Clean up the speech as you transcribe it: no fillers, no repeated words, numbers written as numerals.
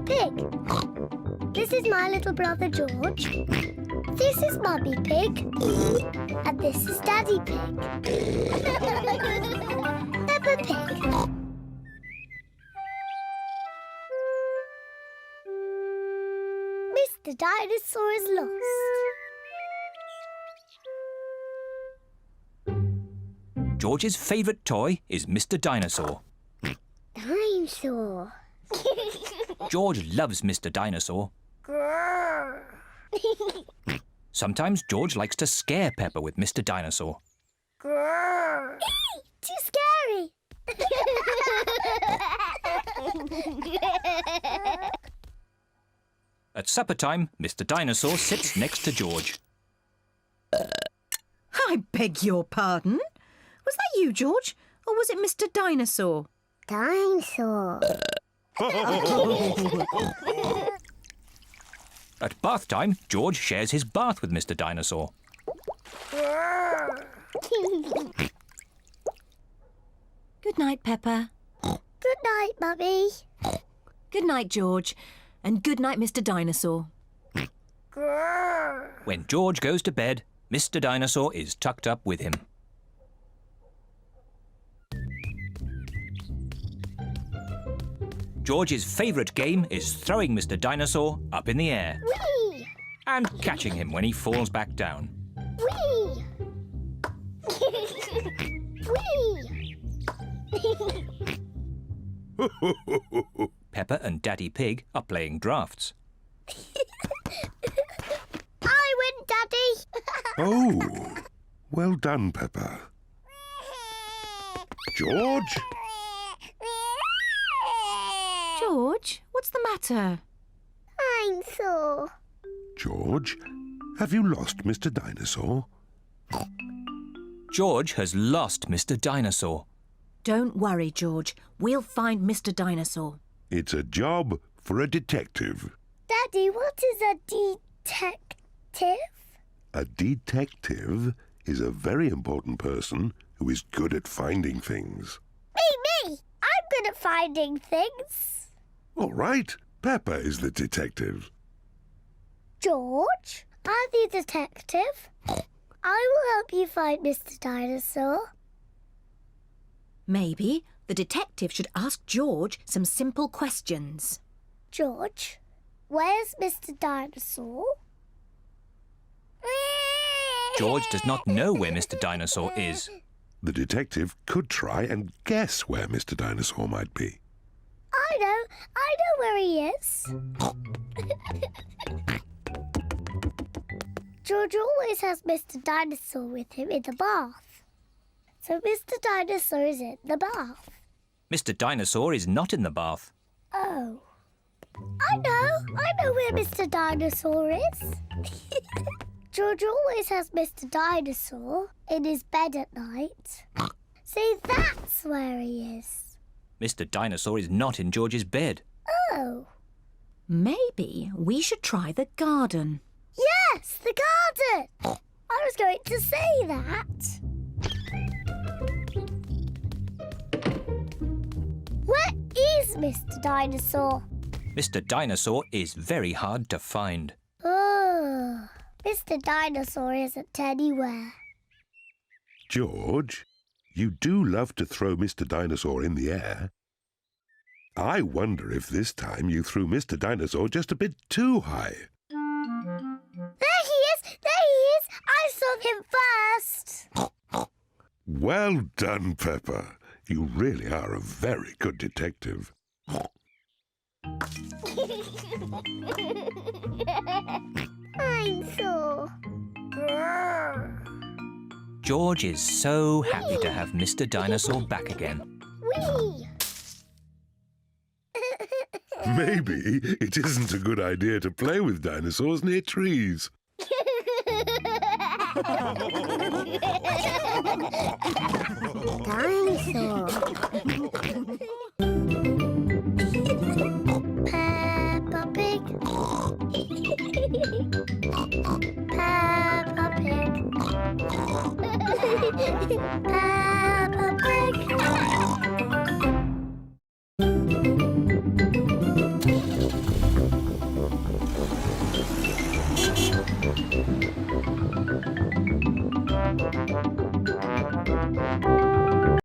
Pig. This is my little brother George. This is Mummy Pig. And this is Daddy Pig. Peppa Pig. Mr Dinosaur is lost. George's favourite toy is Mr Dinosaur. Dinosaur. George loves Mr Dinosaur. Sometimes George likes to scare Peppa with Mr Dinosaur. Too scary. At supper time, Mr Dinosaur sits next to George. I beg your pardon? Was that you, George? Or was it Mr Dinosaur? Dinosaur. At bath time, George shares his bath with Mr Dinosaur. Good night, Peppa. Good night, Mummy. Good night, George. And good night, Mr Dinosaur. When George goes to bed, Mr Dinosaur is tucked up with him. George's favourite game is throwing Mr Dinosaur up in the air Whee! and catching him when he falls back down. Whee! Whee! Peppa and Daddy Pig are playing drafts. I win, Daddy. Oh, well done, Peppa. George? George, what's the matter? Dinosaur. George, have you lost Mr Dinosaur? George has lost Mr Dinosaur. Don't worry, George. We'll find Mr Dinosaur. It's a job for a detective. Daddy, what is a detective? A detective is a very important person who is good at finding things. Me! I'm good at finding things. All right, Peppa is the detective. George, I'm the detective. I will help you find Mr Dinosaur. Maybe the detective should ask George some simple questions. George, where's Mr Dinosaur? George does not know where Mr Dinosaur is. The detective could try and guess where Mr Dinosaur might be. I know where he is. George always has Mr Dinosaur with him in the bath. So Mr Dinosaur is in the bath. Mr Dinosaur is not in the bath. Oh. I know where Mr Dinosaur is. George always has Mr Dinosaur in his bed at night. See, that's where he is. Mr Dinosaur is not in George's bed. Oh. Maybe we should try the garden. Yes, the garden. I was going to say that. Where is Mr Dinosaur? Mr Dinosaur is very hard to find. Oh, Mr Dinosaur isn't anywhere. George, you do love to throw Mr Dinosaur in the air. I wonder if this time you threw Mr Dinosaur just a bit too high. There he is! There he is! I saw him first! Well done, Peppa. You really are a very good detective. Dinosaur. George is so happy to have Mr Dinosaur back again. Whee! Maybe it isn't a good idea to play with dinosaurs near trees. Dinosaur. Peppa Pig. Peppa Pig. Peppa Pig.